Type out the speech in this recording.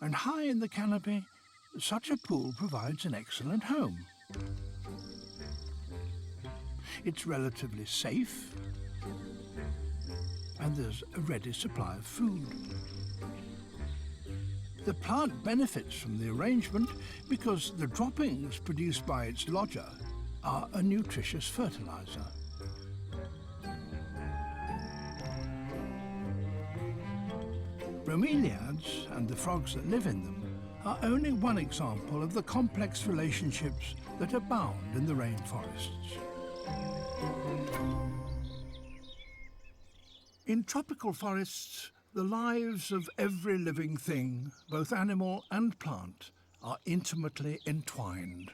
and high in the canopy, such a pool provides an excellent home. It's relatively safe, and there's a ready supply of food. The plant benefits from the arrangement because the droppings produced by its lodger are a nutritious fertilizer. Bromeliads and the frogs that live in them are only one example of the complex relationships that abound in the rainforests. In tropical forests, the lives of every living thing, both animal and plant, are intimately entwined.